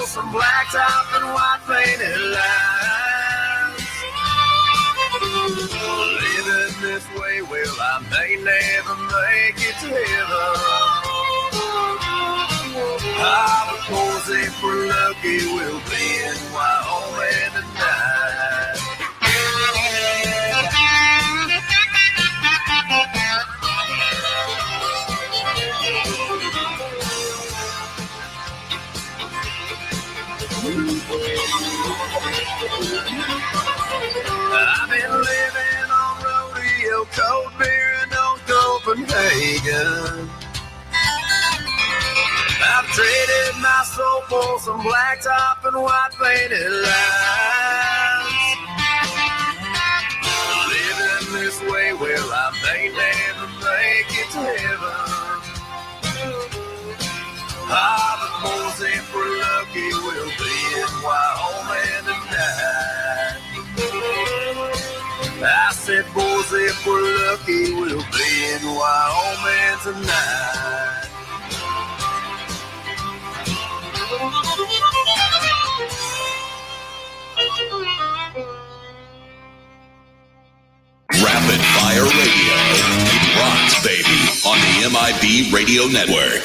some blacktop and white painted lines. Living this way, well, I may never make it to heaven. Of course, if we're lucky, we'll be in Wyoming tonight. I've been living on rodeo, cold beer, and old Copenhagen. I've traded my soul for some blacktop and white painted lines. Living this way, well, I may never make it to heaven. Of course, if we're lucky, we'll be in Wyoming tonight. I said, boys, if we're lucky, we'll be in Wyoming tonight. Rapid Fire Radio. It rocks, baby, on the MIB Radio Network.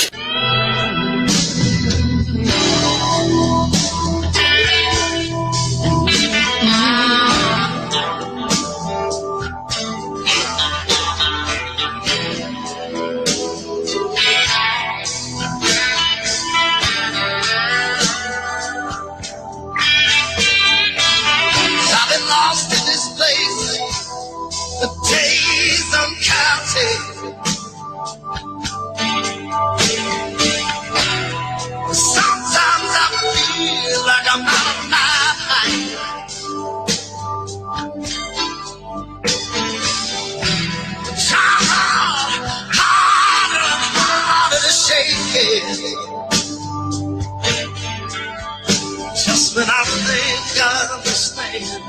Just when I think I understand,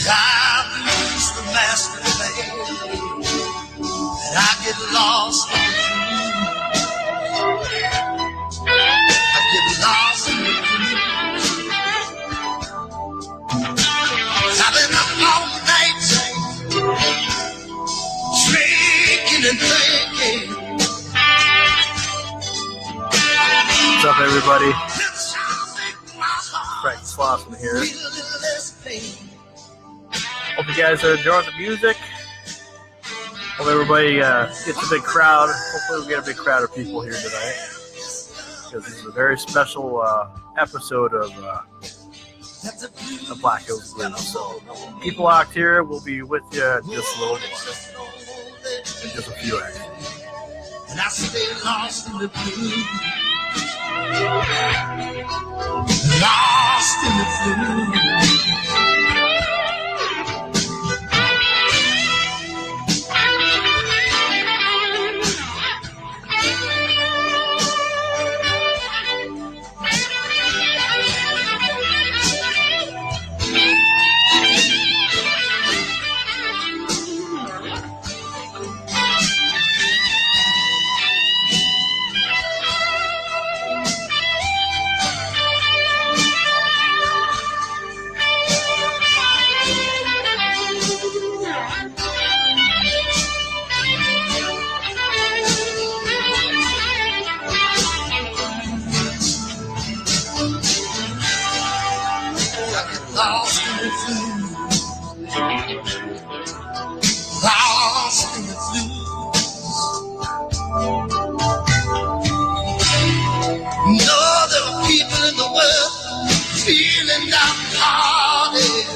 I've used the master plan, and I get lost in the dream. I get lost in the dream. I've been up all night drinking and thinking. What's up, everybody? Frank Slauson here. Hope you guys are enjoying the music. Hope everybody gets a big crowd. Hopefully we get a big crowd of people here tonight, because this is a very special episode of the Black Hills Blues. So keep locked here. We'll be with you in just a little more. In just a few actually. And I stay lost in the blue. Lost in the blue. Lost in the blue. Lost in the blue. No, there are people in the world feeling downhearted.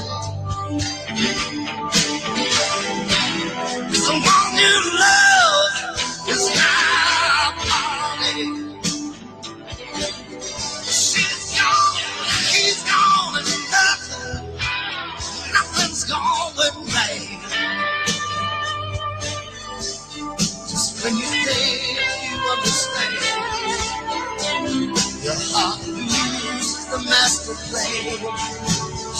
Someone you love is now parted. She's gone, he's gone, and nothing's going right. Just when you think you understand, your heart loses the master plan.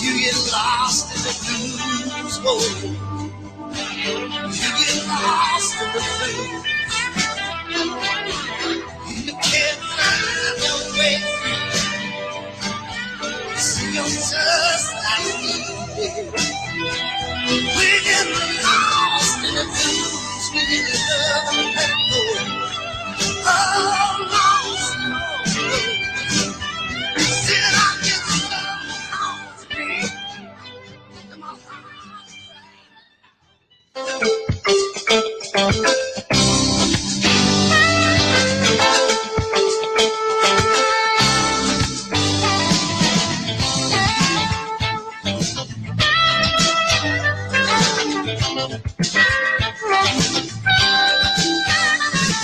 You get lost in the blues, oh. You get lost in the blues. You can't find your way through. just like me. We get lost in the blues, we get love and let go. Oh, lost in the blues. Still I get lost in my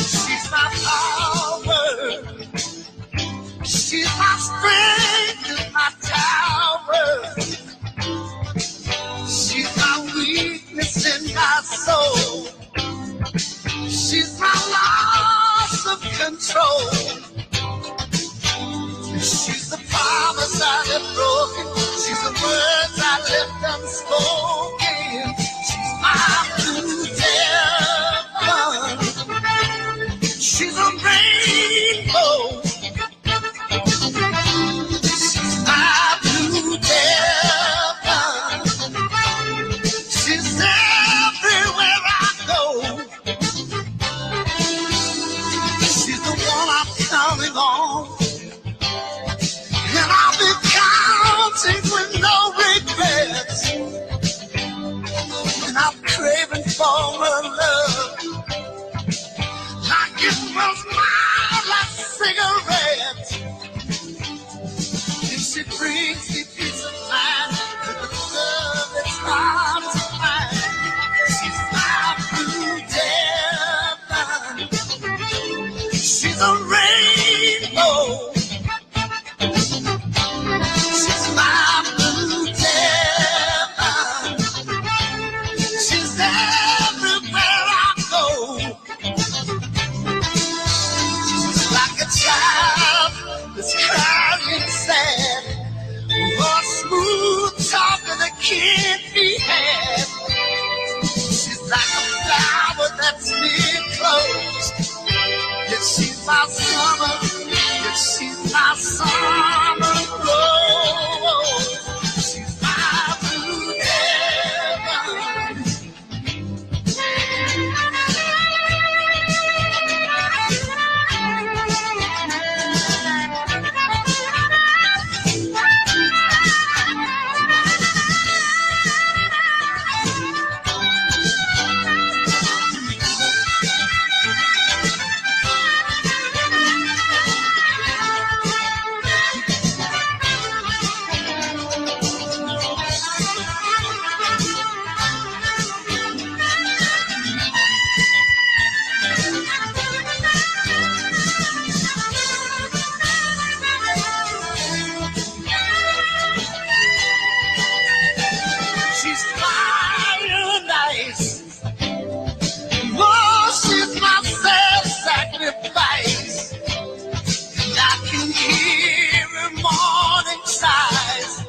She's my power, she's my strength, and my tower. She's my weakness in my soul. She's my loss of control. She's the promise I left broken. She's the words I left unspoken. She's my blue devil. She's a rainbow. She's my blue devil. She's everywhere I go. She's the one I'm counting on. And I'll be counting with no regrets. And I'm craving for her love. Like it was my last cigarette. And she brings me peace of mind. With the love that's hard to find. She's my blue devil. She's a rainbow. She's my blue devil. She's everywhere I go. She's like a child that's crying sad. Or smooth talking that can't be had. She's like a flower that's near closed. Yet she's my summer. Yet she's my summer rose. She's my blue heaven. She's fire and ice. Oh, she's my self-sacrifice. And I can hear her morning sighs.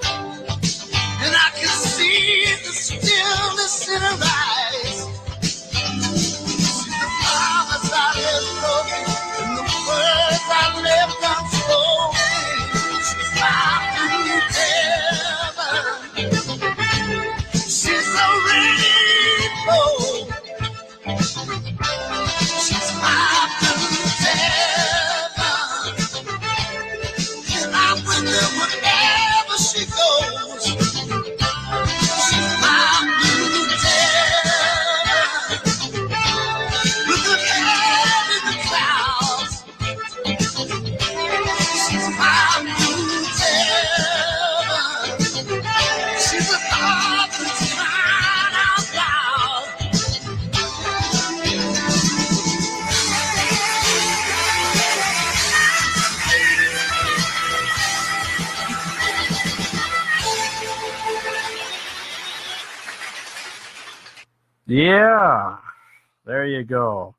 And I can see the stillness in her eyes. She's the promise I left broken. And the words I left unspoken. She's my blue devil. She's a rainbow. She's my blue devil. And I'm with her wherever she goes. She's my blue devil. With her head in the clouds. She's my blue devil. She's a heart that's crying out loud. Yeah, there you go.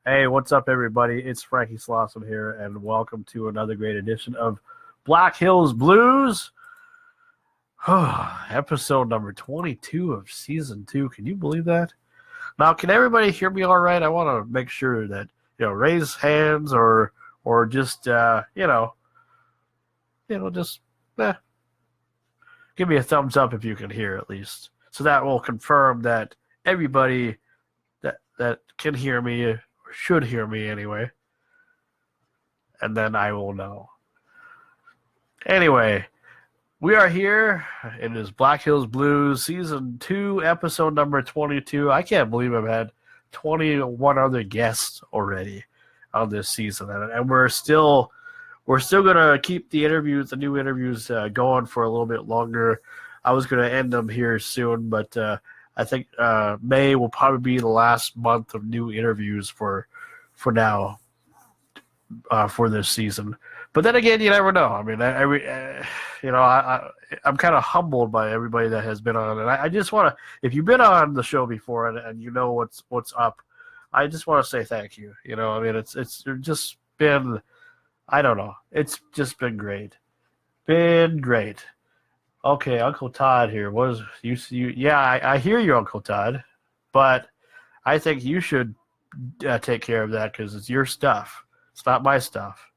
Hey, what's up, everybody? It's Frankie Slauson here, and welcome to another great edition of Black Hills Blues. Episode number 22 of season 2. Can you believe that? Now, can everybody hear me all right? I want to make sure that, raise hands or just, just, give me a thumbs up if you can hear at least. So that will confirm that everybody that can hear me, or should hear me anyway. And then I will know. Anyway, we are here. It is Black Hills Blues, Season 2, Episode number 22. I can't believe I've had 21 other guests already on this season. And we're still going to keep the new interviews going for a little bit longer. I was going to end them here soon, but I think May will probably be the last month of new interviews for now, for this season. But then again, you never know. I mean, I'm kind of humbled by everybody that has been on, and I just want to, if you've been on the show before and you know what's up, I just want to say thank you. You know, I mean, it's just been, I don't know, it's just been great, Okay, Uncle Todd here. What is you? Yeah, I hear you, Uncle Todd, but I think you should take care of that because it's your stuff. It's not my stuff.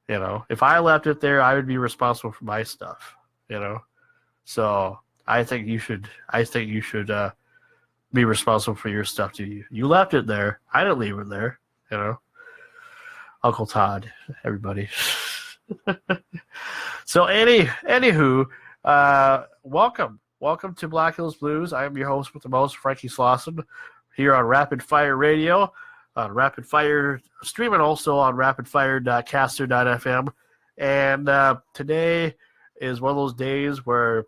You know, if I left it there, I would be responsible for my stuff. You know, so I think you should. Be responsible for your stuff too. You left it there. I didn't leave it there. You know, Uncle Todd, everybody. So anywho, welcome to Black Hills Blues. I am your host with the most, Frankie Slauson, here on Rapid Fire Radio, on Rapid Fire, streaming also on rapidfire.caster.fm. And today is one of those days where,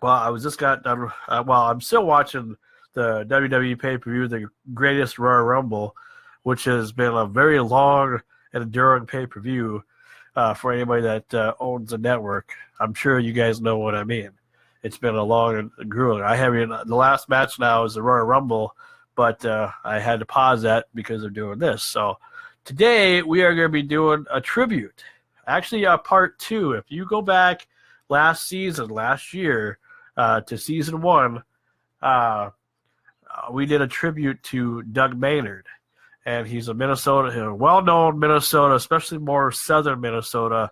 well, I was just got done. I'm still watching the WWE pay-per-view, the Greatest Royal Rumble, which has been a very long and enduring pay-per-view for anybody that owns a network. I'm sure you guys know what I mean. It's been a long and grueling. The last match now is the Royal Rumble, but I had to pause that because they're doing this. So today we are going to be doing a tribute, actually part 2. If you go back last year to season 1, we did a tribute to Doug Maynard, and he's a well-known Minnesota, especially more southern Minnesota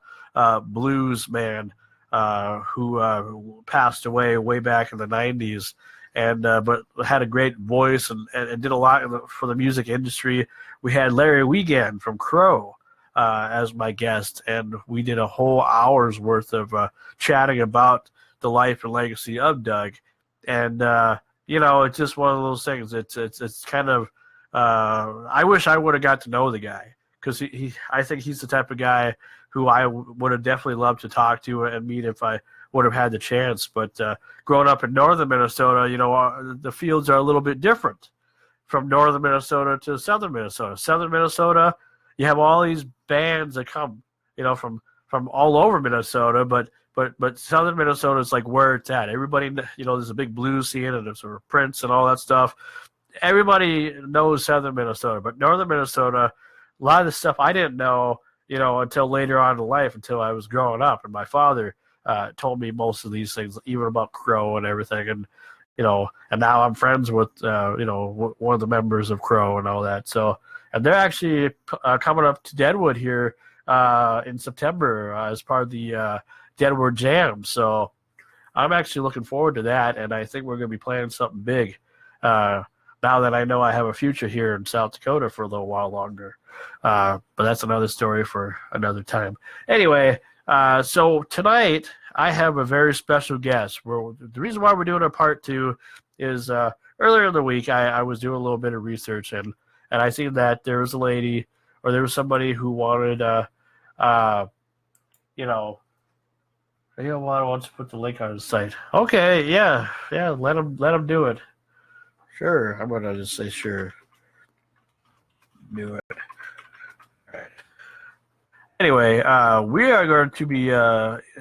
blues man who passed away way back in the 90s, and but had a great voice and did a lot for the music industry. We had Larry Wiegand from Crow as my guest, and we did a whole hour's worth of chatting about the life and legacy of Doug. And it's just one of those things. It's kind of I wish I would have got to know the guy, because I think he's the type of guy who I would have definitely loved to talk to and meet if I would have had the chance. But growing up in northern Minnesota, the fields are a little bit different from northern Minnesota to southern Minnesota. Southern Minnesota, you have all these bands that come, from all over Minnesota, but southern Minnesota is like where it's at. Everybody, there's a big blues scene and there's sort of Prince and all that stuff. Everybody knows southern Minnesota, but northern Minnesota, a lot of the stuff I didn't know, until later on in life, until I was growing up, and my father told me most of these things, even about Crow and everything, and and now I'm friends with one of the members of Crow and all that. So, and they're actually coming up to Deadwood here in September as part of the Deadwood Jam. So I'm actually looking forward to that, and I think we're going to be planning something big now that I know I have a future here in South Dakota for a little while longer. But that's another story for another time. Anyway, so tonight I have a very special guest. The reason why we're doing a part 2 is earlier in the week I was doing a little bit of research, and I seen that there was a lady, or there was somebody who wanted wants to put the link on his site. Okay, yeah, let him do it. Sure, I'm gonna just say sure. Do it. All right. Anyway, we are going to be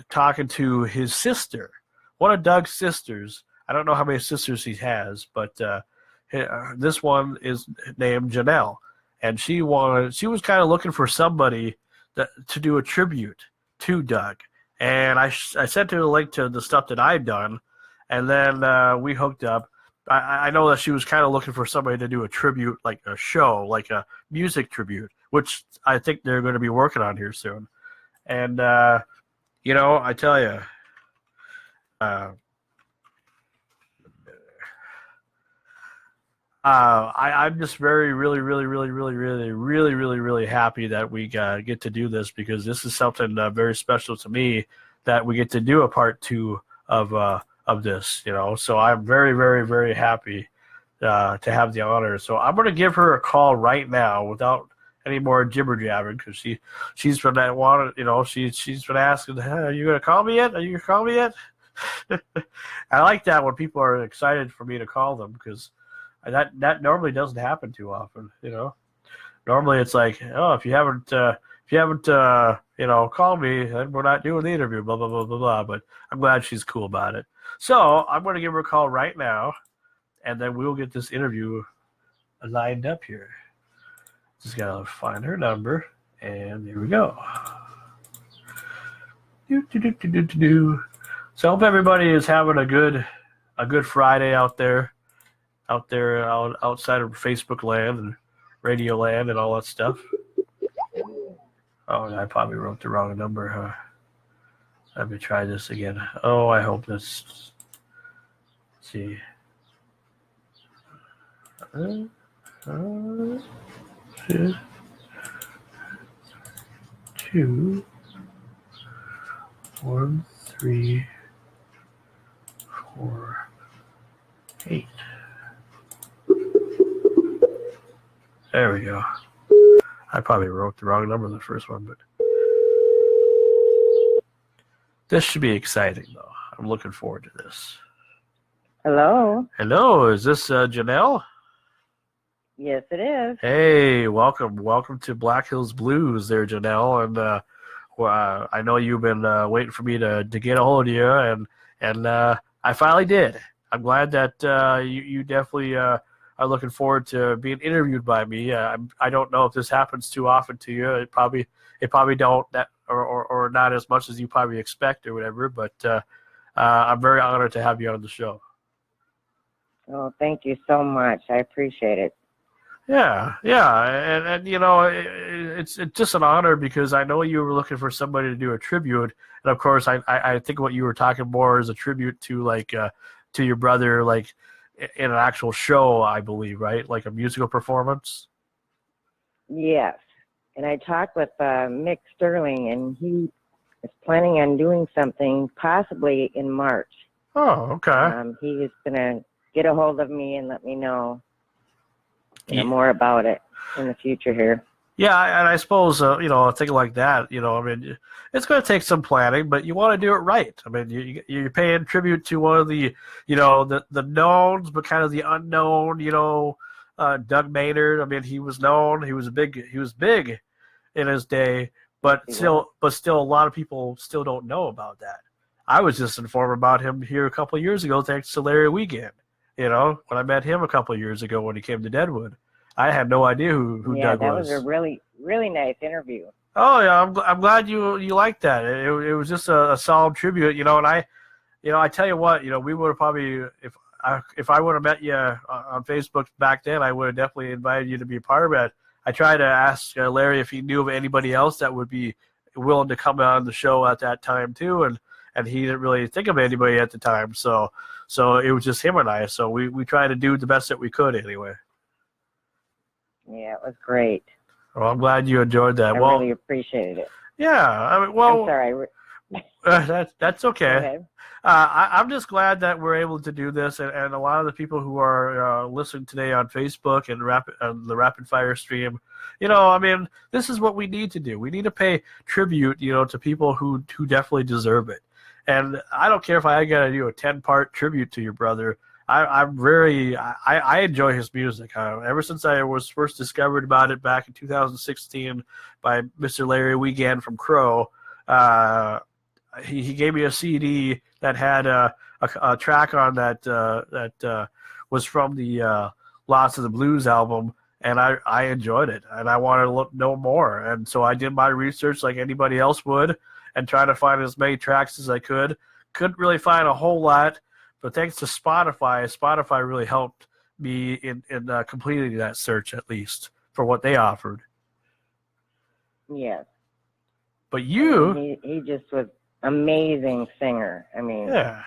talking to his sister, one of Doug's sisters. I don't know how many sisters he has, but this one is named Janelle, and she was kind of looking for somebody to do a tribute to Doug. And I sent her a link to the stuff that I'd done, and then we hooked up. I know that she was kind of looking for somebody to do a tribute, like a show, like a music tribute, which I think they're going to be working on here soon. And, I tell you, I'm just really happy that we get to do this, because this is something very special to me, that we get to do a part 2 of this, So I'm very happy to have the honor. So I'm going to give her a call right now without any more jibber jabbering, because she's been she's been asking, hey, are you going to call me yet? Are you going to call me yet? I like that when people are excited for me to call them, because that normally doesn't happen too often, Normally it's like, oh, if you haven't called me, then we're not doing the interview, blah blah blah blah blah. But I'm glad she's cool about it. So I'm going to give her a call right now, and then we'll get this interview lined up here. Just gotta find her number, and here we go. So I hope everybody is having a good Friday out there, outside of Facebook land and radio land and all that stuff. Oh, I probably wrote the wrong number, huh? Let me try this again. Oh, I hope this. Let's see. 2 1 3 4 8. There we go. I probably wrote the wrong number in the first one, but this should be exciting, though. I'm looking forward to this. Hello. Hello, is this Janelle? Yes, it is. Hey, welcome to Black Hills Blues there, Janelle. And I know you've been waiting for me to get a hold of you, and I finally did. I'm glad that you definitely are looking forward to being interviewed by me. I don't know if this happens too often to you. It probably don't, or not as much as you probably expect or whatever. But I'm very honored to have you on the show. Oh, thank you so much. I appreciate it. Yeah, and it's just an honor, because I know you were looking for somebody to do a tribute, and of course I think what you were talking more is a tribute to to your brother, like in an actual show, I believe, right? Like a musical performance. Yes, and I talked with Mick Sterling, and he is planning on doing something possibly in March. Oh, okay. He is gonna get a hold of me and let me know. More about it in the future here. Yeah, and I suppose a thing like that, I mean, it's going to take some planning, but you want to do it right. I mean, you're paying tribute to one of the, the knowns, but kind of the unknown. Doug Maynard. I mean, he was known. He was big in his day, but still, a lot of people still don't know about that. I was just informed about him here a couple of years ago, thanks to Larry Wiegand. When I met him a couple of years ago when he came to Deadwood, I had no idea who Doug was. Yeah, that was a really, really nice interview. Oh yeah, I'm glad you liked that. It was just a solid tribute, and I tell you what, we would have probably, if I would have met you on Facebook back then, I would have definitely invited you to be a part of it. I tried to ask Larry if he knew of anybody else that would be willing to come on the show at that time too, and he didn't really think of anybody at the time, so it was just him and I. So we tried to do the best that we could anyway. Yeah, it was great. Well, I'm glad you enjoyed that. I really appreciated it. Yeah, I mean, well, I'm sorry. That's okay. I'm just glad that we're able to do this, and a lot of the people who are listening today on Facebook and the Rapid Fire stream, I mean, this is what we need to do. We need to pay tribute, to people who definitely deserve it. And I don't care if I got to do a 10-part tribute to your brother. I enjoy his music. Ever since I was first discovered about it back in 2016 by Mr. Larry Wiegand from Crow, he gave me a CD that had a track on that was from the Lots of the Blues album, and I enjoyed it, and I wanted to know more. And so I did my research like anybody else would, and try to find as many tracks as I could. Couldn't really find a whole lot, but thanks to Spotify really helped me in completing that search, at least for what they offered. Yes. But you... He just was amazing singer. I mean... Yeah.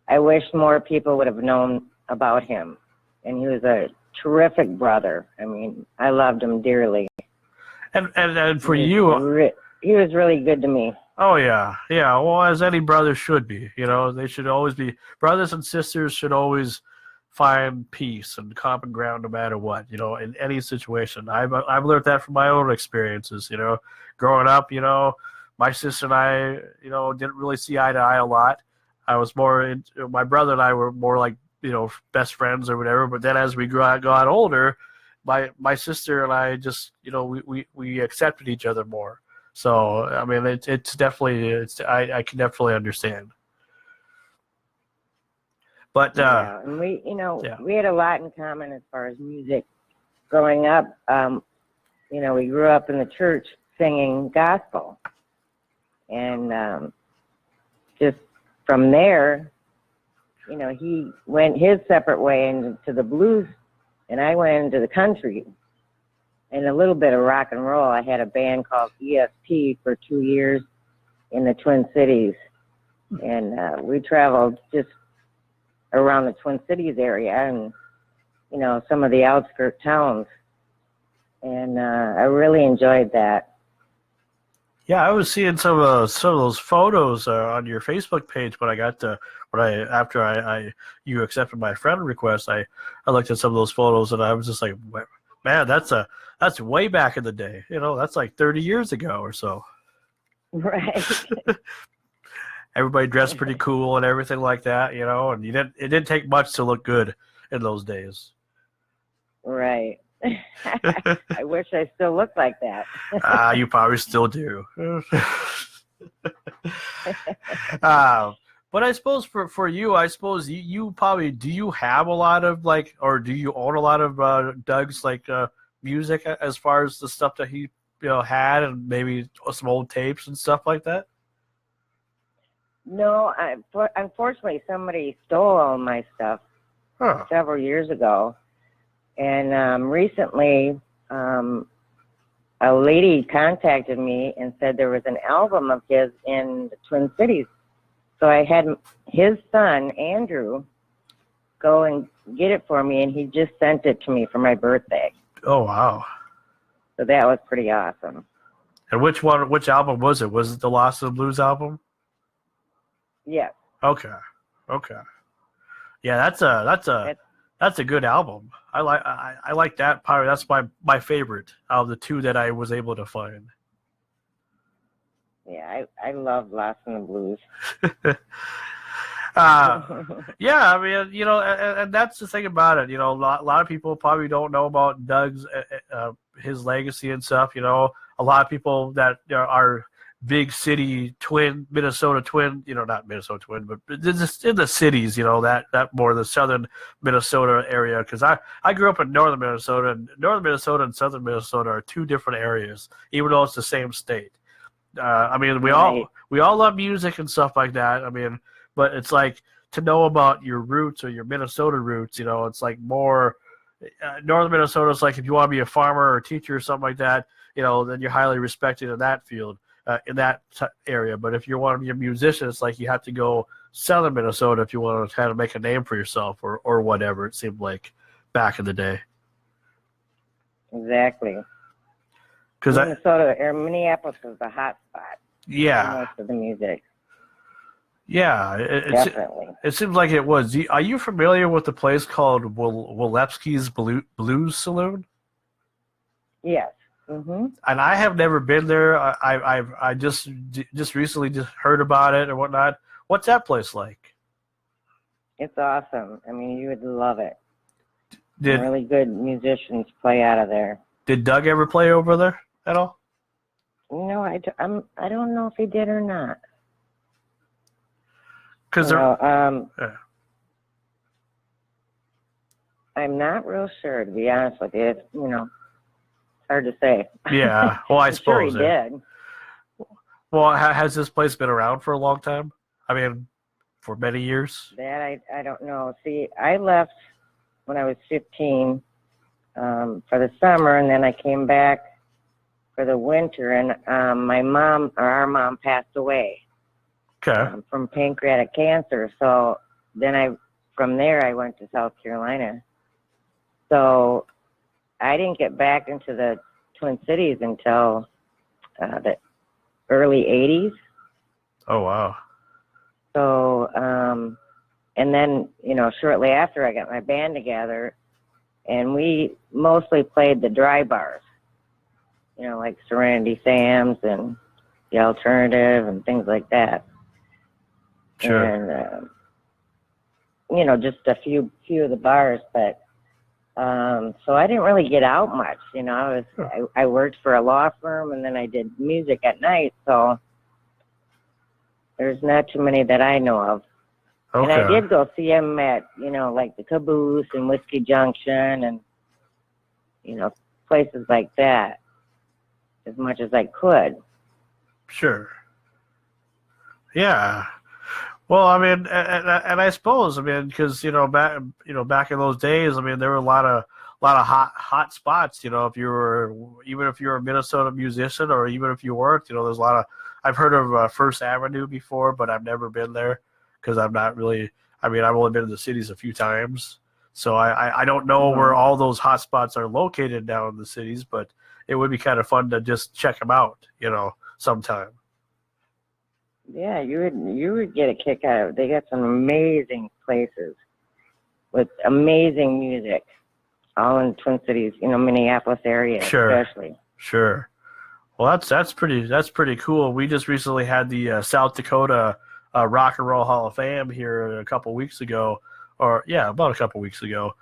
I wish more people would have known about him. And he was a terrific brother. I mean, I loved him dearly. And for he was really good to me. Oh yeah. Well, as any brother should be, they should always be brothers and sisters should always find peace and common ground no matter what, in any situation. I've learned that from my own experiences, growing up, my sister and I, didn't really see eye to eye a lot. I was more my brother and I were more like, best friends or whatever, but then as we got older, my sister and I just, we accepted each other more. So, I mean, it's definitely, I can definitely understand. But, and we, we had a lot in common as far as music. Growing up, we grew up in the church singing gospel. And just from there, he went his separate way into the blues, and I went into the country. And a little bit of rock and roll. I had a band called ESP for 2 years in the Twin Cities. And we traveled just around the Twin Cities area and, some of the outskirt towns. And I really enjoyed that. Yeah, I was seeing some of those photos on your Facebook page when after you accepted my friend request. I looked at some of those photos and I was just like, man, that's way back in the day. That's like 30 years ago or so. Right. Everybody dressed pretty cool and everything like that, and it didn't take much to look good in those days. Right. I wish I still looked like that. You probably still do. But I suppose for you, you probably, do you have a lot of or do you own a lot of Doug's music as far as the stuff that he had and maybe some old tapes and stuff like that? No, unfortunately, somebody stole all my stuff several years ago. And recently, a lady contacted me and said there was an album of his in the Twin Cities. So I had his son, Andrew, go and get it for me, and he just sent it to me for my birthday. Oh, wow. So that was pretty awesome. And which album was it? Was it the Lost and Blues album? Yes. Okay. Yeah, that's a good album. I like that part. That's my favorite out of the two that I was able to find. Yeah, I love Lost in the Blues. Yeah, I mean, and that's the thing about it. A lot of people probably don't know about Doug's his legacy and stuff. A lot of people that are big city Minnesota twin, not Minnesota twin, but just in the cities, that more the southern Minnesota area. Because I grew up in northern Minnesota, and northern Minnesota and southern Minnesota are two different areas, even though it's the same state. I mean, we all love music and stuff like that. I mean, but it's like to know about your roots or your Minnesota roots. It's like more northern Minnesota. It's like if you want to be a farmer or a teacher or something like that, then you're highly respected in that field. In that area, but if you want to be a musician, it's like you have to go southern Minnesota if you want to kind of make a name for yourself or whatever. It seemed like back in the day. Exactly. Because Minnesota or Minneapolis is the hot spot. Yeah. For most of the music. Yeah, definitely. It seems like it was. Are you familiar with the place called Wilepski's Blues Saloon? Yes. Mm-hmm. And I have never been there. I just recently just heard about it and whatnot. What's that place like? It's awesome. I mean, you would love it. Really good musicians play out of there. Did Doug ever play over there at all? No, I don't know if he did or not. Because I'm not real sure, to be honest with you. It's, hard to say. Yeah, well, I suppose. Sure he did. Well, has this place been around for a long time? I mean, for many years? That I don't know. See, I left when I was 15 for the summer, and then I came back for the winter, and our mom passed away. Okay. From pancreatic cancer. So from there I went to South Carolina. So I didn't get back into the Twin Cities until the early 80s. Oh, wow. So, and then, shortly after I got my band together, and we mostly played the dry bars, like Serenity Sam's and The Alternative and things like that. Sure. And, just a few of the bars, but so I didn't really get out much. I worked for a law firm, and then I did music at night, so there's not too many that I know of. Okay. And I did go see him at, like the Caboose and Whiskey Junction and, places like that as much as I could. Sure. Yeah. Well, I mean, and I suppose, because back in those days, there were a lot of hot spots. If you were a Minnesota musician, or even if you weren't, there's a lot of. I've heard of First Avenue before, but I've never been there because I'm not really. I've only been in the cities a few times, so I don't know where all those hot spots are located now in the cities. But it would be kind of fun to just check them out, sometime. Yeah, you would get a kick out of it. They got some amazing places with amazing music, all in Twin Cities, Minneapolis area, especially. Sure. Well, that's pretty cool. We just recently had the South Dakota Rock and Roll Hall of Fame here a couple weeks ago, about a couple weeks ago,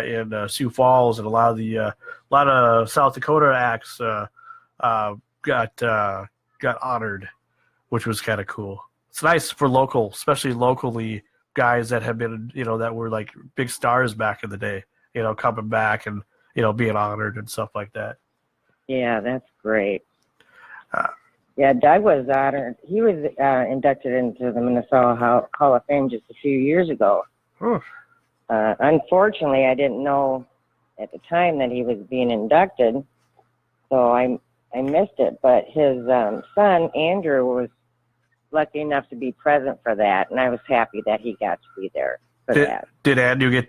in Sioux Falls, and a lot of South Dakota acts got honored, which was kind of cool. It's nice for especially locally, guys that have been, that were like big stars back in the day, coming back and, being honored and stuff like that. Yeah, that's great. Doug was honored. He was inducted into the Minnesota Hall of Fame just a few years ago. Unfortunately, I didn't know at the time that he was being inducted, so I missed it. But his son, Andrew, was lucky enough to be present for that, and I was happy that he got to be there for that. Did Andrew got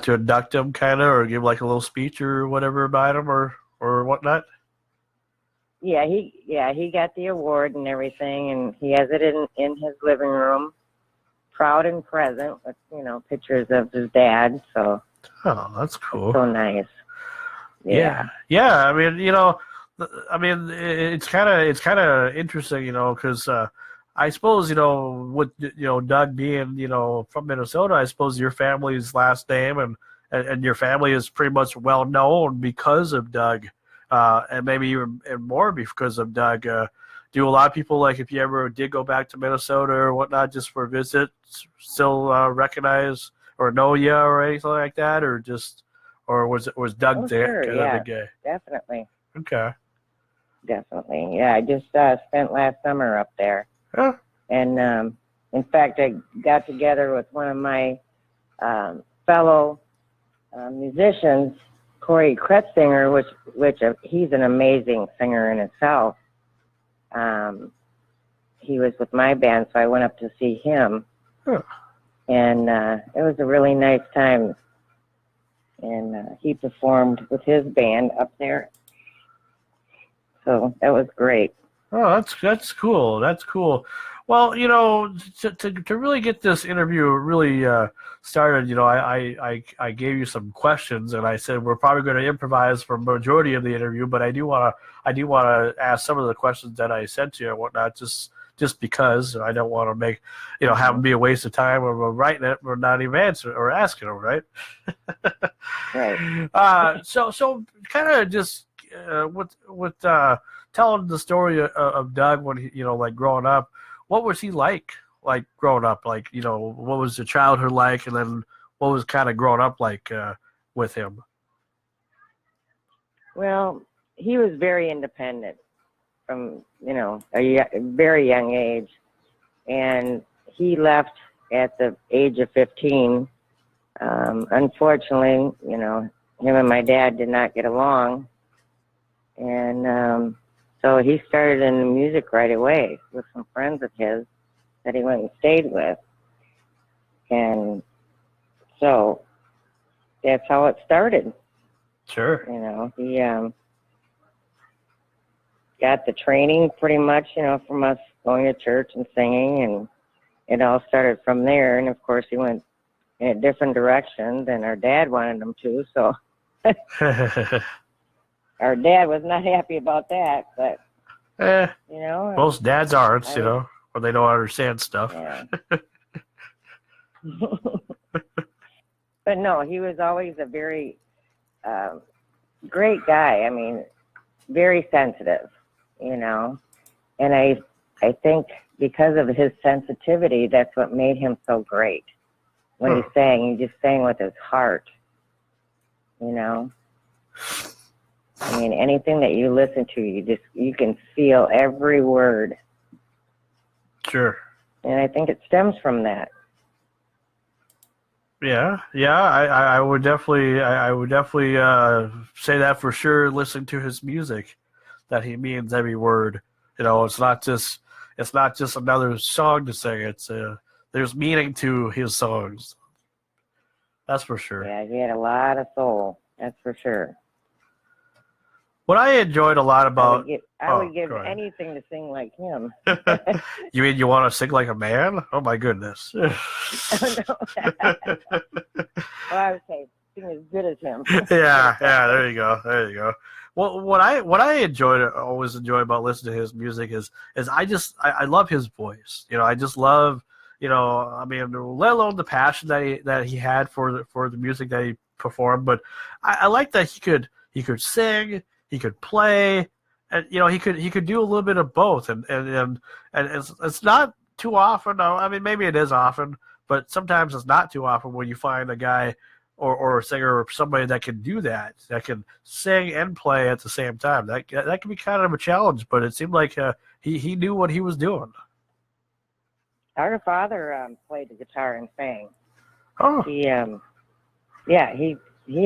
to induct him, kind of, or give like a little speech or whatever about him, or whatnot? Yeah, he got the award and everything, and he has it in his living room, proud and present, with pictures of his dad. So. Oh, that's cool. It's so nice. Yeah. It's kind of interesting, because I suppose, with Doug being from Minnesota, I suppose your family's last name and your family is pretty much well known because of Doug, and maybe even more because of Doug. Do a lot of people, like, if you ever did go back to Minnesota or whatnot just for a visit, still recognize or know you or anything like that, or was Doug there? Sure, yeah, definitely. Okay. Definitely, yeah. I just spent last summer up there, and in fact, I got together with one of my fellow musicians, Corey Kretzinger, which he's an amazing singer in himself. He was with my band, so I went up to see him, and it was a really nice time. And he performed with his band up there. So that was great. Oh, that's cool. That's cool. Well, to really get this interview really started, I gave you some questions, and I said we're probably going to improvise for a majority of the interview, but I do want to ask some of the questions that I sent to you and whatnot, just because I don't want to make have them be a waste of time or we're writing it, we're not even answering or asking them, right? Right. So kind of just with telling the story of Doug when he, like growing up, what was he like growing up? Like, what was the childhood like, and then what was kind of growing up like with him? Well, he was very independent from, a very young age. And he left at the age of 15. Unfortunately, him and my dad did not get along. And so he started in the music right away with some friends of his that he went and stayed with. And so that's how it started. Sure. You know, he got the training pretty much, you know, from us going to church and singing, and it all started from there. And of course, he went in a different direction than our dad wanted him to. So our dad was not happy about that, but you know, most dads aren't, you know, or they don't understand stuff. Yeah. But no, he was always a very great guy. I mean, very sensitive, you know. And I think because of his sensitivity, that's what made him so great. When he sang, he just sang with his heart, you know. I mean, anything that you listen to, you can feel every word. Sure. And I think it stems from that. Yeah. I would definitely say that for sure. Listening to his music, that he means every word. You know, it's not just another song to sing. It's there's meaning to his songs. That's for sure. Yeah, he had a lot of soul. That's for sure. What I enjoyed a lot about... I would give anything to sing like him. You mean you want to sing like a man? Oh, my goodness. Well, I would say sing as good as him. Yeah, there you go. Well, what I always enjoy about listening to his music is I love his voice. You know, I just love, you know, I mean, let alone the passion that he had for the music that he performed, but I like that he could sing, he could play, and you know, he could do a little bit of both, and it's not too often. I mean, maybe it is often, but sometimes it's not too often when you find a guy or a singer or somebody that can do that can sing and play at the same time. That can be kind of a challenge, but it seemed like he knew what he was doing. Our father played the guitar and sang. Oh. He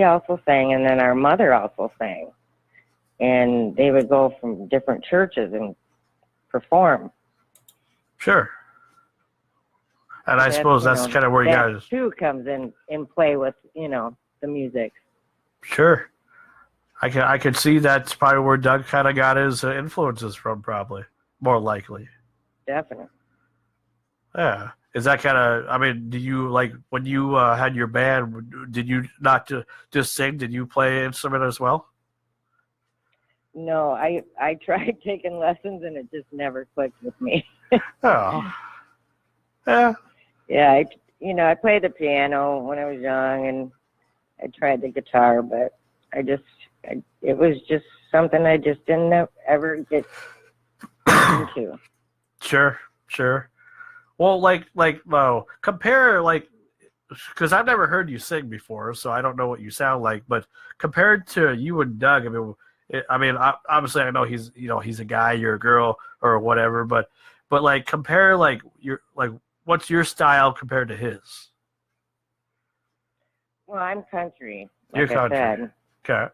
also sang, and then our mother also sang. And they would go from different churches and perform. Sure. And I suppose that's kind of where you guys... too comes in play with, you know, the music. Sure. I could see that's probably where Doug kind of got his influences from, probably. More likely. Definitely. Yeah. Is that kind of... I mean, do you, like, when you had your band, did you not just sing? Did you play an instrument as well? No, I tried taking lessons, and it just never clicked with me. Oh. Yeah. Yeah, I played the piano when I was young, and I tried the guitar, but it was just something I just didn't ever get into. Sure. Well, compare, like, because I've never heard you sing before, so I don't know what you sound like, but compared to you and Doug, I mean, obviously I know he's a guy, you're a girl, or whatever, but like compare what's your style compared to his? Well, I'm country, You're country. I said. Okay.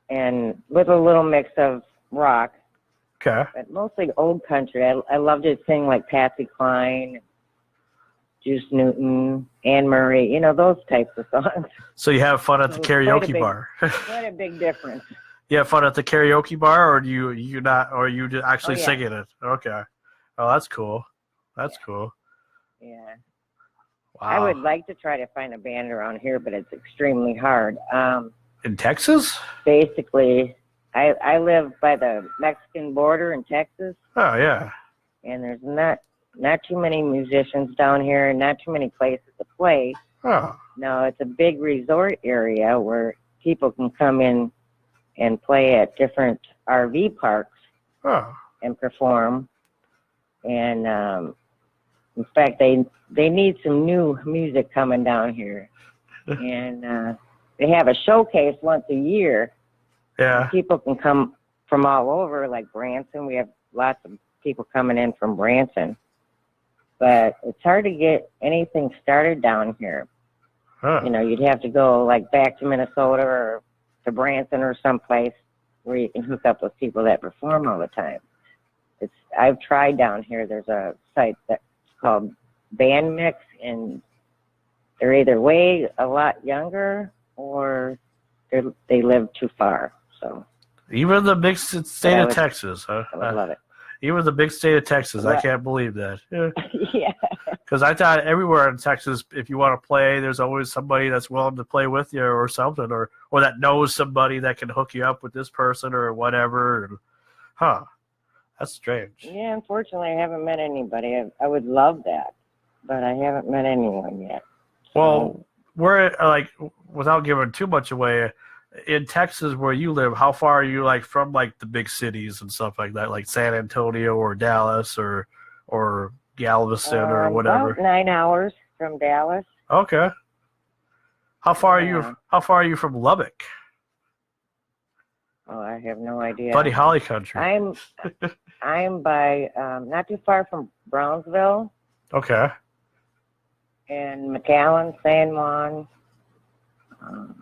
And with a little mix of rock. Okay. But mostly old country. I love to sing like Patsy Cline, Juice Newton, Anne Murray, you know, those types of songs. So you have fun at the karaoke bar. Quite a big difference. You have fun at the karaoke bar, or do you not, or you actually singing it? Okay. Oh, that's cool. That's cool. Yeah. Wow. I would like to try to find a band around here, but it's extremely hard. In Texas? Basically, I live by the Mexican border in Texas. Oh, yeah. And there's not too many musicians down here, and not too many places to play. Oh. No, it's a big resort area where people can come in and play at different RV parks and perform. And in fact, they need some new music coming down here. And they have a showcase once a year. Yeah. People can come from all over, like Branson. We have lots of people coming in from Branson. But it's hard to get anything started down here. Huh. You know, you'd have to go like back to Minnesota or to Branson or someplace where you can hook up with people that perform all the time. I've tried down here. There's a site that's called Band Mix, and they're either way a lot younger or they live too far. So even the big state of Texas, huh? I would love it. Even the big state of Texas, I can't believe that. Yeah. Yeah. Because I thought everywhere in Texas, if you want to play, there's always somebody that's willing to play with you or something, or that knows somebody that can hook you up with this person or whatever. And, that's strange. Yeah, unfortunately, I haven't met anybody. I would love that, but I haven't met anyone yet. Well, we're like, without giving too much away, in Texas where you live, how far are you like from like the big cities and stuff like that, like San Antonio or Dallas or Galveston or whatever? About 9 hours from Dallas. Okay. How far are you? How far are you from Lubbock? Oh, I have no idea. Buddy Holly country. I'm by not too far from Brownsville. Okay. And McAllen, San Juan,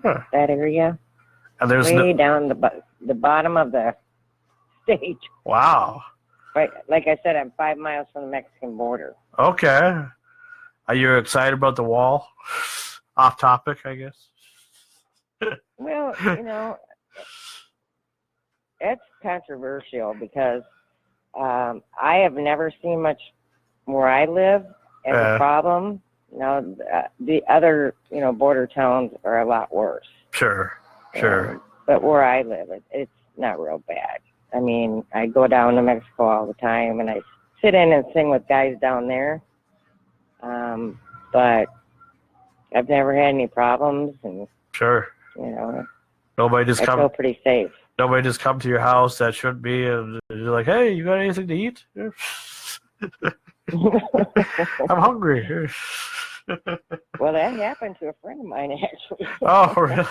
that area. And there's way down the bottom of the state. Wow. Right, like I said, I'm 5 miles from the Mexican border. Okay. Are you excited about the wall? Off topic, I guess. Well, it's controversial because I have never seen much where I live as a problem. The other, border towns are a lot worse. Sure. But where I live, it's not real bad. I mean, I go down to Mexico all the time, and I sit in and sing with guys down there. But I've never had any problems, and sure, nobody just I feel pretty safe. Nobody just come to your house that shouldn't be, and you're like, "Hey, you got anything to eat?" I'm hungry. Well, that happened to a friend of mine, actually. Oh, really?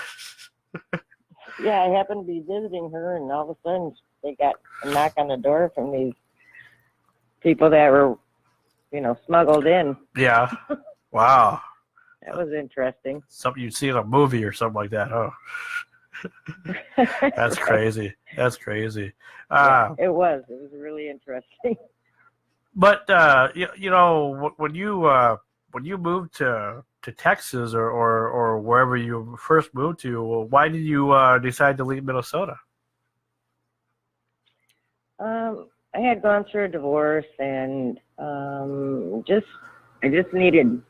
Yeah, I happened to be visiting her, and all of a sudden they got a knock on the door from these people that were, smuggled in. Yeah. Wow. That was interesting. Something you'd see in a movie or something like that, huh? That's crazy. That's crazy. Yeah, it was really interesting. But when you moved to Texas or wherever you first moved to, why did you decide to leave Minnesota? I had gone through a divorce, and I just needed,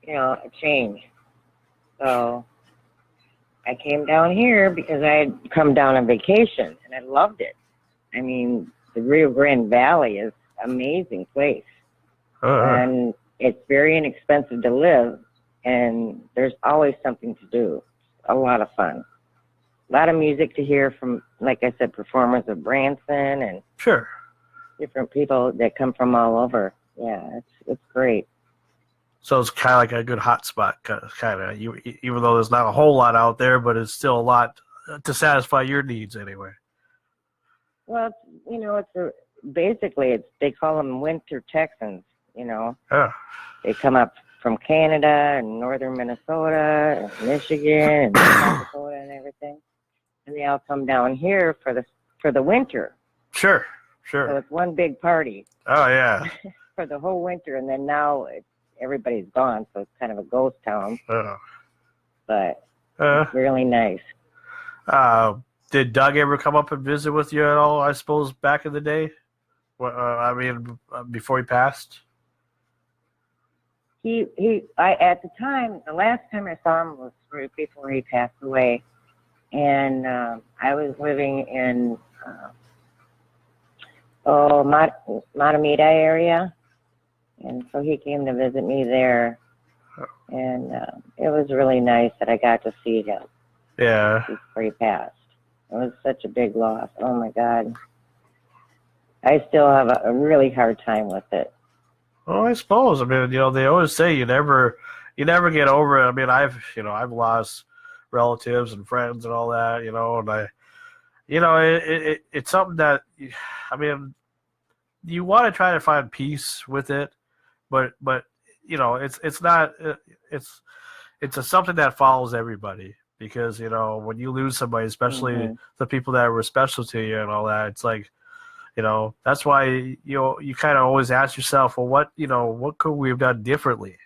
a change. So I came down here because I had come down on vacation, and I loved it. I mean, the Rio Grande Valley is an amazing place. And it's very inexpensive to live, and there's always something to do. A lot of fun. A lot of music to hear from, like I said, performers of Branson and sure, different people that come from all over. Yeah, it's great. So it's kind of like a good hot spot, kind of. Even though there's not a whole lot out there, but it's still a lot to satisfy your needs anyway. Well, they call them winter Texans. They come up from Canada and northern Minnesota and Michigan and South Dakota and everything, and they all come down here for the winter. Sure. So it's one big party. Oh yeah. For the whole winter, and then now everybody's gone, so it's kind of a ghost town. But it's really nice. Did Doug ever come up and visit with you at all? I suppose back in the day. Before he passed. At the time, the last time I saw him was right before he passed away, and I was living in Matamita area, and so he came to visit me there, and it was really nice that I got to see him. Yeah. Before he passed, it was such a big loss. Oh my God, I still have a really hard time with it. Well, I suppose. I mean, they always say you never get over it. I mean, I've lost relatives and friends and all that, and it's something that, I mean, you want to try to find peace with it, but it's not, it's something that follows everybody because, when you lose somebody, especially the people that were special to you and all that, it's like, that's why you kind of always ask yourself, well, what could we have done differently?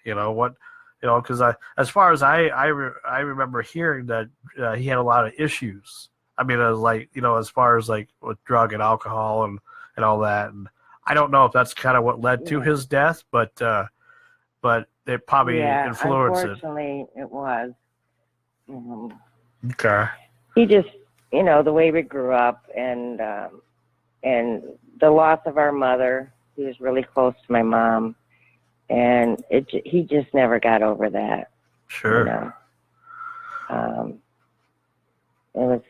because as far as I remember hearing that he had a lot of issues. I mean, as far as like with drug and alcohol and all that. And I don't know if that's kind of what led to his death, but it probably influenced it. Unfortunately, it was. Okay. He just, the way we grew up and the loss of our mother. He was really close to my mom, and he just never got over that. Sure. It was,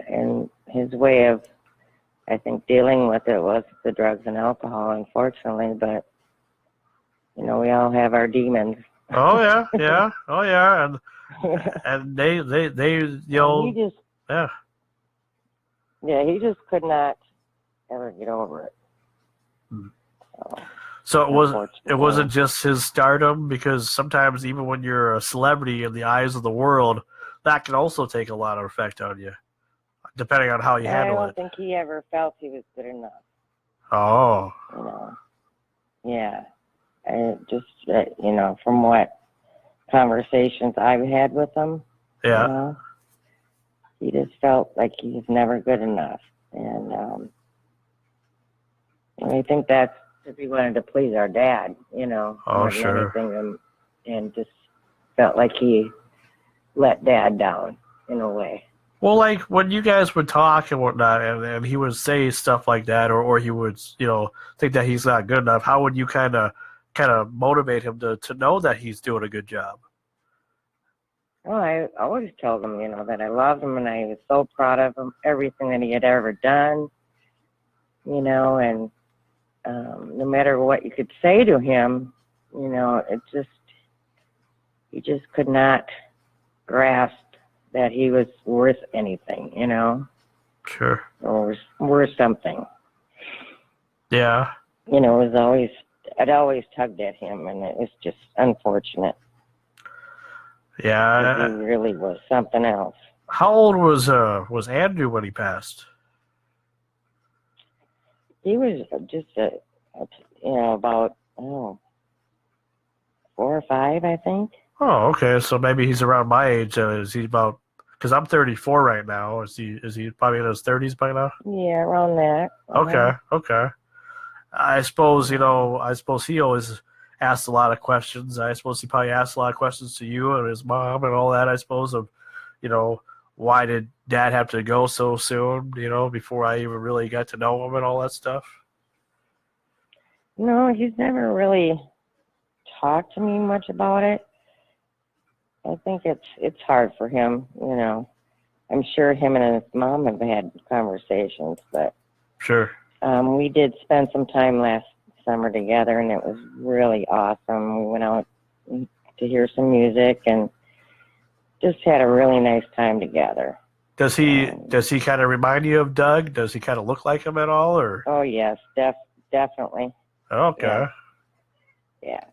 and his way of, I think, dealing with it was the drugs and alcohol, unfortunately, but, we all have our demons. Oh, yeah. Oh, yeah. And they he just, yeah. Yeah, he just could not ever get over it. So it wasn't just his stardom, because sometimes even when you're a celebrity in the eyes of the world, that can also take a lot of effect on you, depending on how you handle it. I don't think he ever felt he was good enough. Oh. Yeah. Just, from what conversations I've had with him, he just felt like he was never good enough. And I think that's if he wanted to please our dad, Oh, sure. Anything, and just felt like he let Dad down in a way. Well, like when you guys would talk and whatnot, and he would say stuff like that, or he would, think that he's not good enough, how would you kind of motivate him to know that he's doing a good job? Well, I always told him, that I loved him and I was so proud of him, everything that he had ever done, and no matter what you could say to him, he just could not grasp that he was worth anything, Sure. or worth something. Yeah. It always tugged at him, and it was just unfortunate. Yeah. He really was something else. How old was Andrew when he passed? He was just about 4 or 5, I think. Oh, okay. So maybe he's around my age. Is he about? Because I'm 34 right now. Is he probably in his 30s by now? Yeah, around that. Okay. I suppose he always asked a lot of questions. I suppose he probably asked a lot of questions to you and his mom and all that. I suppose of, why did Dad have to go so soon? Before I even really got to know him and all that stuff. No, he's never really talked to me much about it. I think it's hard for him, I'm sure him and his mom have had conversations, but sure. We did spend some time last summer together, and it was really awesome. We went out to hear some music and just had a really nice time together. Does he kind of remind you of Doug? Does he kind of look like him at all, or? Oh yes, definitely. Okay. Yeah.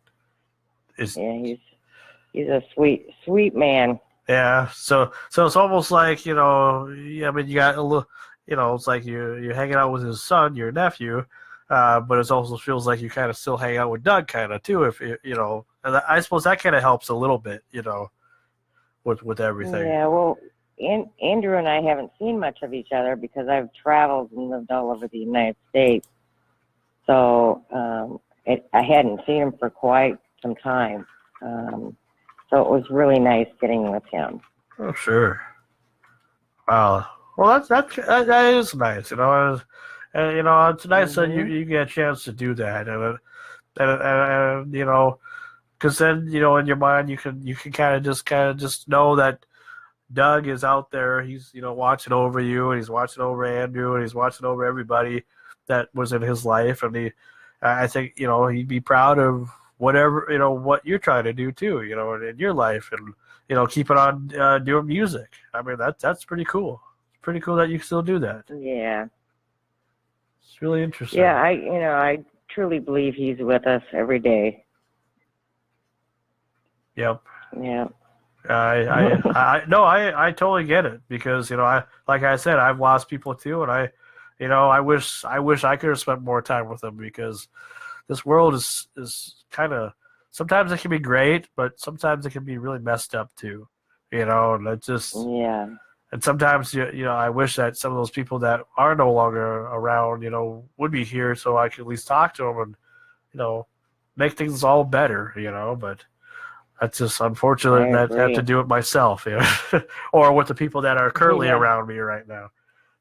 He's a sweet man. Yeah. So it's almost like, you got a little, it's like you're hanging out with his son, your nephew, but it also feels like you kind of still hang out with Doug kind of too, if and I suppose that kind of helps a little bit, with everything. Yeah. Well, Andrew and I haven't seen much of each other because I've traveled and lived all over the United States. So I hadn't seen him for quite some time. So it was really nice getting with him. Oh, sure. Wow. Well, that is nice, and it's nice that you get a chance to do that, and because then in your mind you can kind of just know that Doug is out there. He's watching over you, and he's watching over Andrew, and he's watching over everybody that was in his life, and I think he'd be proud of whatever what you're trying to do too, in your life, and keeping on doing music. I mean that's pretty cool. It's pretty cool that you still do that. Yeah. It's really interesting. Yeah, I truly believe he's with us every day. Yep. Yeah. I totally get it, because like I said, I've lost people too, and I wish I could have spent more time with them, because this world is kind of sometimes it can be great, but sometimes it can be really messed up too. And it just And sometimes I wish that some of those people that are no longer around would be here so I could at least talk to them and make things all better. But that's just unfortunate that I have to do it myself, or with the people that are currently around me right now.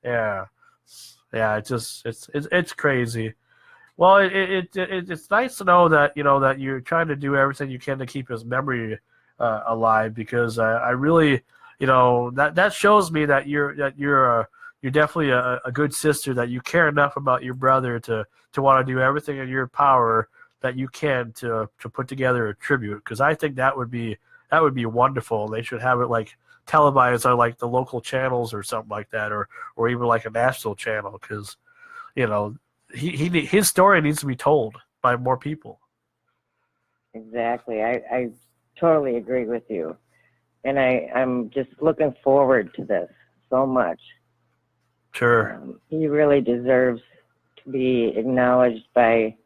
Yeah. It's crazy. Well, it's nice to know that that you're trying to do everything you can to keep his memory alive, because I really that shows me that you're definitely a good sister, that you care enough about your brother to want to do everything in your power that you can to put together a tribute, because I think that would be wonderful. They should have it like televised on like the local channels or something like that, or even like a national channel, because his story needs to be told by more people. Exactly. I totally agree with you, and I'm just looking forward to this so much. Sure. He really deserves to be acknowledged by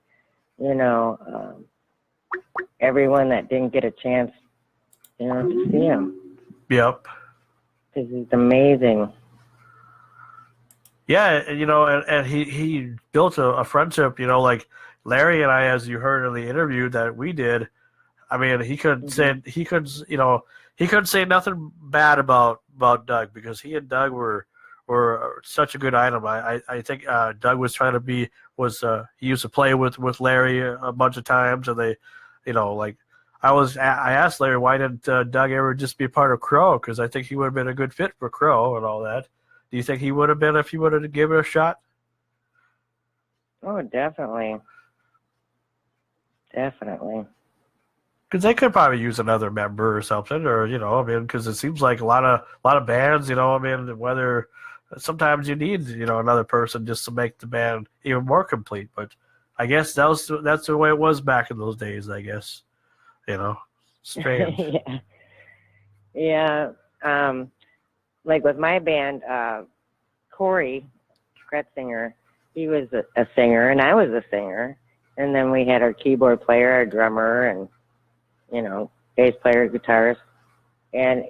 everyone that didn't get a chance to see him. Yep. Because he's amazing. Yeah, and he built a friendship, like Larry and I, as you heard in the interview that we did. I mean, he couldn't say nothing bad about Doug, because he and Doug were such a good item. I think Doug was trying to he used to play with Larry a bunch of times, and they, I asked Larry, why didn't Doug ever just be part of Crow? Because I think he would have been a good fit for Crow and all that. Do you think he would have been if he would have given it a shot? Oh, definitely. Definitely. Because they could probably use another member or something, or because it seems like a lot of bands, whether sometimes you need another person just to make the band even more complete. But I guess that's the way it was back in those days. I guess, strange. Yeah. Like with my band, Corey Kretzinger, he was a singer and I was a singer, and then we had our keyboard player, our drummer, and bass player, guitarist, and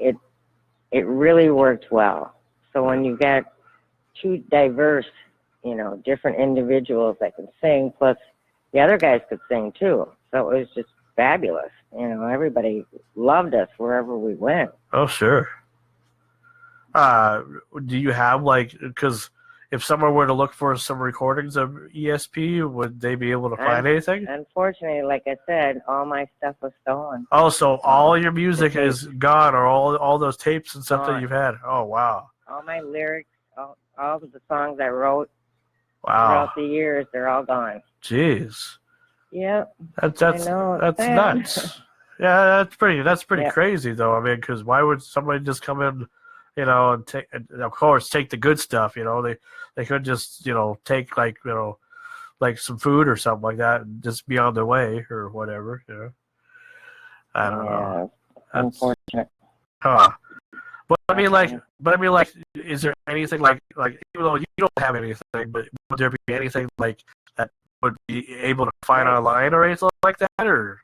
it really worked well. So when you got two diverse, different individuals that can sing, plus the other guys could sing too, so it was just fabulous. Everybody loved us wherever we went. Oh, sure. Do you have because if someone were to look for some recordings of ESP, would they be able to find anything? Unfortunately, like I said, all my stuff was stolen. Oh, so all your music is gone, or all those tapes and stuff that you've had? Oh, wow. All my lyrics, all of the songs I wrote throughout the years, they're all gone. Jeez. Yeah. That's nuts. Yeah, that's pretty crazy though. I mean, because why would somebody just come in, and take, and of course, take the good stuff. They could just take like some food or something like that and just be on their way or whatever. I don't know. That's unfortunate. Huh. But I mean, is there anything like even though you don't have anything, but would there be anything like that would be able to find online or anything like that, or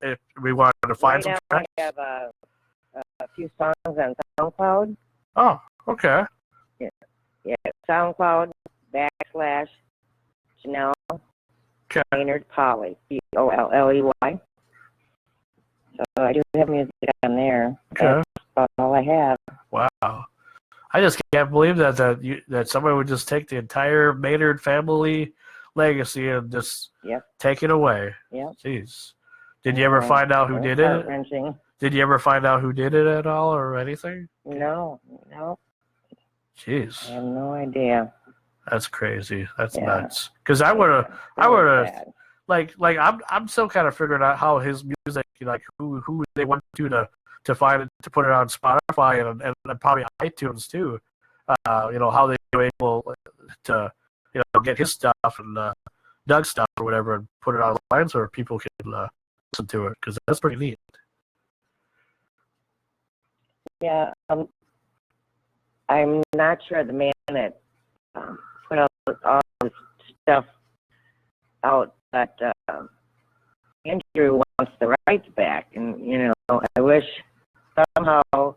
if we wanted to find some tracks? I have a few songs on SoundCloud. Oh, okay. Yeah, SoundCloud / Janelle Maynard Polley, Polley. So I do have music on there. Okay. That's about all I have. Wow. I just can't believe that somebody would just take the entire Maynard family legacy and just take it away. Yep. Jeez. Did you ever find out who did it? Did you ever find out who did it at all or anything? No. Jeez. I have no idea. That's crazy. That's nuts. Because I would have, like I'm still kind of figuring out how his music, who they went to find it, to put it on Spotify and probably iTunes too. How they were able to get his stuff and Doug's stuff or whatever and put it online so people can listen to it, because that's pretty neat. Yeah, I'm not sure the man that put all this stuff out, but Andrew wants the rights back. And, you know, I wish somehow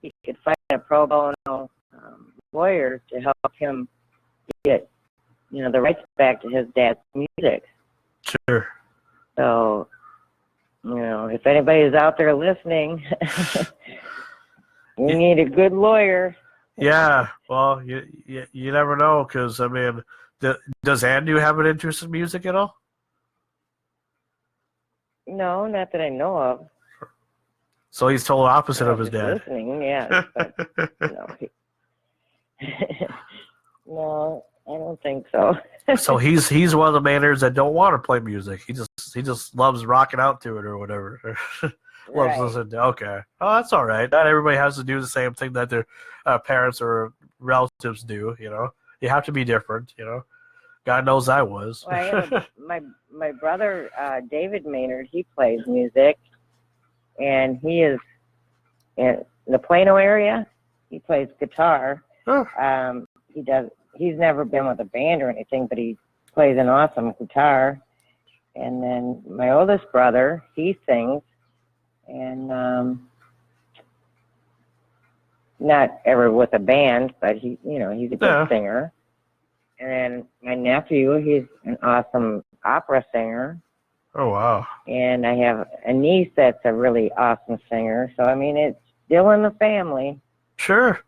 he could find a pro bono lawyer to help him get, you know, the rights back to his dad's music. Sure. So, you know, if anybody is out there listening, we need a good lawyer. Yeah, well, you never know, because, I mean, does Andrew have an interest in music at all? No, not that I know of. So he's total opposite of his Just dad. listening, yeah. But, no, no, I don't think so. So he's one of the Maynards that don't want to play music. He just loves rocking out to it or whatever. Loves listening to. Okay, oh, that's all right. Not everybody has to do the same thing that their parents or relatives do. You know, you have to be different. You know, God knows I was. Well, I have my brother David Maynard. He plays music, and he is in the Plano area. He plays guitar. Oh. He does. He's never been with a band or anything, but he plays an awesome guitar. And then my oldest brother, he sings, and not ever with a band, but he, you know, he's a good singer. And then my nephew, he's an awesome opera singer. Oh, wow. And I have a niece that's a really awesome singer. So, I mean, it's still in the family. Sure.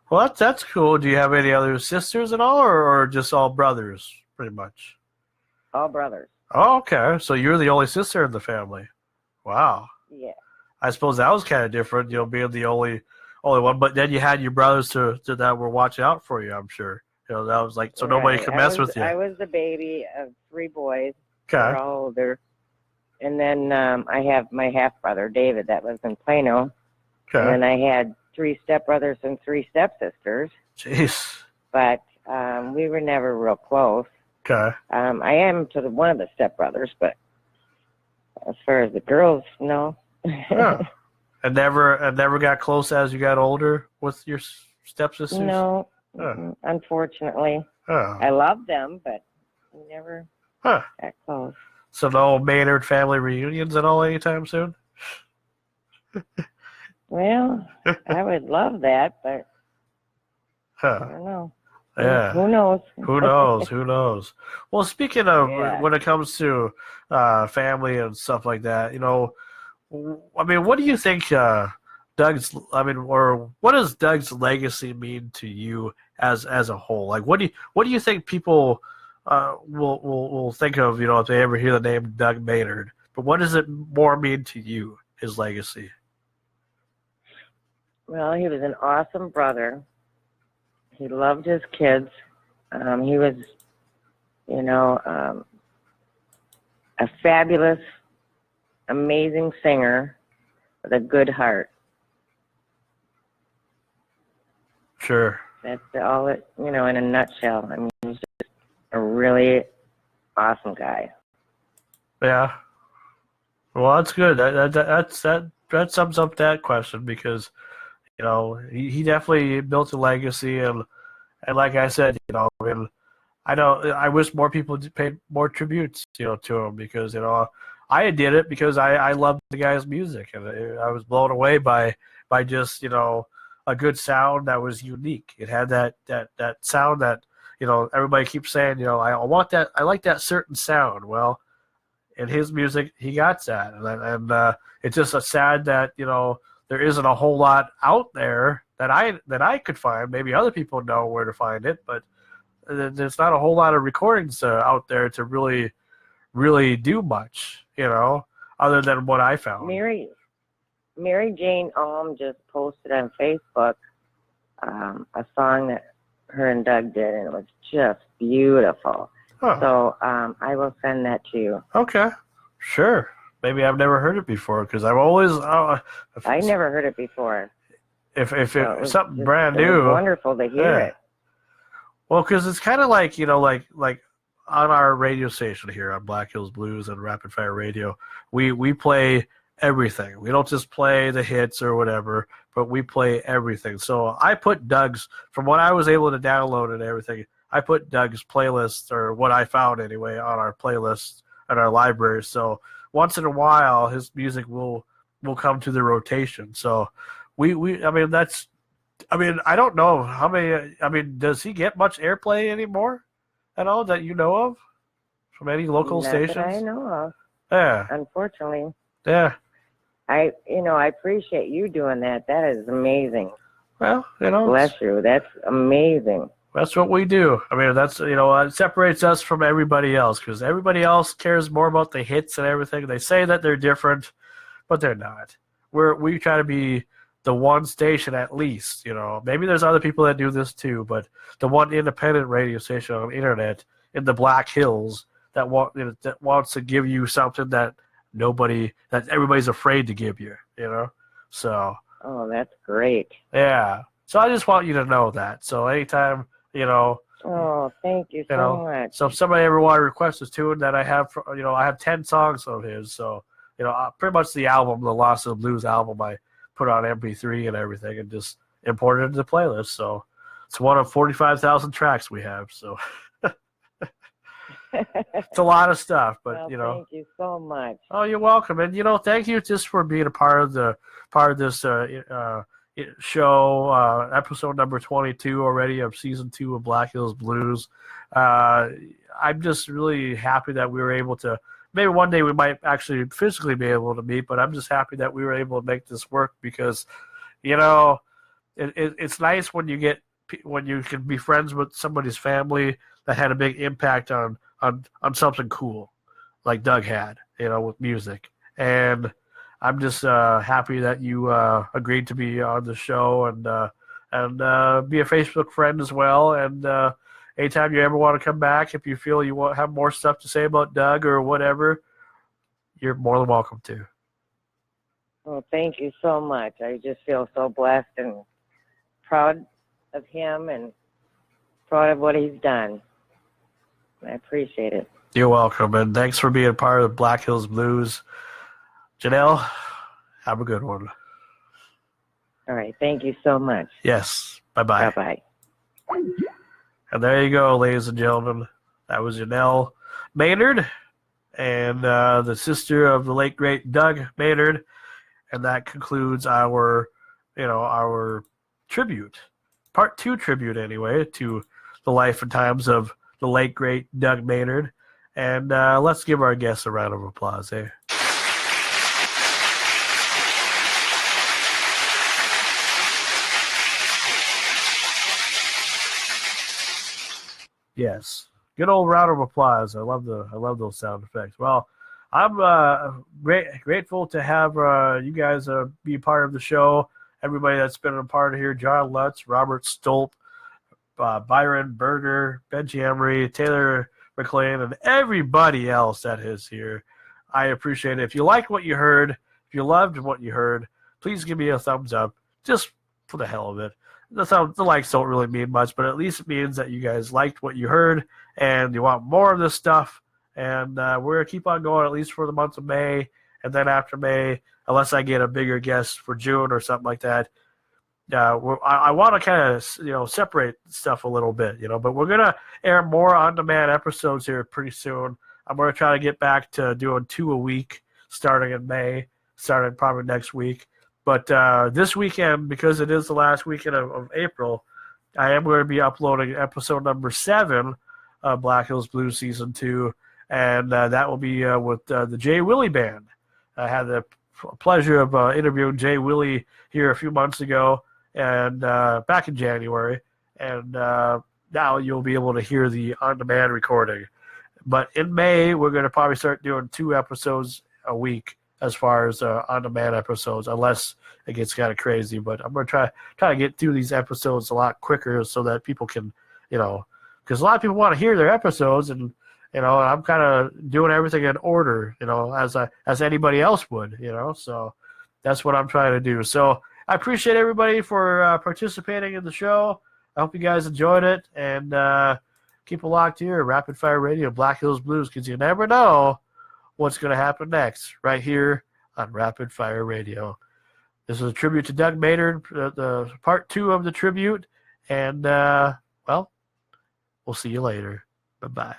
Well, that's cool. Do you have any other sisters at all, or just all brothers, pretty much? All brothers. Oh, okay. So you're the only sister in the family. Wow. Yeah. I suppose that was kind of different, you know, being the only one. But then you had your brothers to that were watching out for you, I'm sure. You know, that was like, so nobody could mess with you. I was the baby of 3 boys. Okay. They're all older. And then I have my half-brother, David, that lives in Plano. Okay. And then I had 3 stepbrothers and 3 stepsisters. Jeez. But we were never real close. Okay. I am to one of the stepbrothers, but as far as the girls, no. Yeah. And never got close as you got older with your stepsisters? No, unfortunately. I love them, but we never got close. So no Maynard family reunions at all anytime soon? Well, I would love that, but I don't know. Yeah. Who knows? Who knows? Who knows? Well, speaking of when it comes to family and stuff like that, you know, I mean, what do you think what does Doug's legacy mean to you as a whole? Like, what do you think people will think of, you know, if they ever hear the name Doug Maynard? But what does it more mean to you, his legacy? Well, he was an awesome brother. He loved his kids. He was, you know, a fabulous, amazing singer with a good heart. Sure. That's all it, you know, in a nutshell. I mean, he's just a really awesome guy. Yeah. Well, that's good. That sums up that question, because, you know, he definitely built a legacy, and like I said, you know, I wish more people paid more tributes, you know, to him, because, you know, I did it because I loved the guy's music, and I was blown away by just, you know, a good sound that was unique. It had that sound that, you know, everybody keeps saying, you know, I want that, I like that certain sound. Well, in his music, he got that, and it's just a sad that, you know, there isn't a whole lot out there that I could find. Maybe other people know where to find it, but there's not a whole lot of recordings out there to really do much, you know, other than what I found. Mary Jane Alm just posted on Facebook a song that her and Doug did, and it was just beautiful. Huh. So I will send that to you. Okay, sure. Maybe I've never heard it before, because I've always I never heard it before. If it's something brand new, it was wonderful to hear it. Well, because it's kind of like, you know, like on our radio station here on Black Hills Blues and Rapid Fire Radio, we play everything. We don't just play the hits or whatever, but we play everything. So I put Doug's, from what I was able to download and everything, I put Doug's playlist, or what I found anyway, on our playlist and our library. So once in a while his music will come to the rotation. So I mean, I don't know how many. I mean, does he get much airplay anymore at all that you know of from any local Not stations? that I know of. Yeah. Unfortunately. Yeah. I appreciate you doing that. That is amazing. Well, you know. Bless you. That's amazing. That's what we do. I mean, that's, it separates us from everybody else because everybody else cares more about the hits and everything. They say that they're different, but they're not. We try to be the one station at least, Maybe there's other people that do this too, but the one independent radio station on the internet in the Black Hills that wants to give you something that everybody's afraid to give you, So. Oh, that's great. Yeah. So I just want you to know that. So anytime, Oh, thank you so much. So if somebody ever want to request a tune that I have, I have 10 songs of his. So, pretty much the album, the Lost of the Blues album, I put on MP3 and everything and just imported it into the playlist. So it's one of 45,000 tracks we have. So it's a lot of stuff, but thank you so much. Oh, you're welcome. And thank you just for being a part of this show, episode number 22 already of season 2 of Black Hills Blues. I'm just really happy that we were able to. Maybe one day we might actually physically be able to meet, but I'm just happy that we were able to make this work because, it's nice when you can be friends with somebody's family that had a big impact on something cool, like Doug had, with music. And I'm just happy that you agreed to be on the show and be a Facebook friend as well. And anytime you ever want to come back, if you feel you want have more stuff to say about Doug or whatever, you're more than welcome to. Well, thank you so much. I just feel so blessed and proud of him and proud of what he's done. I appreciate it. You're welcome, and thanks for being part of the Black Hills Blues. Janelle, have a good one. All right. Thank you so much. Yes. Bye-bye. Bye-bye. And there you go, ladies and gentlemen. That was Janelle Maynard and the sister of the late, great Doug Maynard. And that concludes our tribute, part 2 tribute anyway, to the life and times of the late, great Doug Maynard. And let's give our guests a round of applause there. Yes, good old round of applause. I love those sound effects. Well, I'm grateful to have you guys be part of the show. Everybody that's been a part of here: John Lutz, Robert Stolp, Byron Berger, Benji Emery, Taylor McLean, and everybody else that is here. I appreciate it. If you liked what you heard, if you loved what you heard, please give me a thumbs up, just for the hell of it. The likes don't really mean much, but at least it means that you guys liked what you heard and you want more of this stuff. And we're going to keep on going at least for the month of May. And then after May, unless I get a bigger guest for June or something like that, I want to kind of separate stuff a little bit, but we're going to air more on-demand episodes here pretty soon. I'm going to try to get back to doing 2 a week starting in May, starting probably next week. But this weekend, because it is the last weekend of April, I am going to be uploading episode number 7 of Black Hills Blues Season 2, and that will be with the Jay Willie Band. I had the pleasure of interviewing Jay Willie here a few months ago, and back in January, and now you'll be able to hear the on-demand recording. But in May, we're going to probably start doing 2 episodes a week as far as on-demand episodes, unless it gets kind of crazy. But I'm going to try to get through these episodes a lot quicker so that people can, because a lot of people want to hear their episodes, and I'm kind of doing everything in order, as anybody else would, So that's what I'm trying to do. So I appreciate everybody for participating in the show. I hope you guys enjoyed it, and keep it locked here, Rapid Fire Radio, Black Hills Blues, because you never know what's going to happen next right here on Rapid Fire Radio. This is a tribute to Doug Maynard, the part 2 of the tribute, and, we'll see you later. Bye-bye.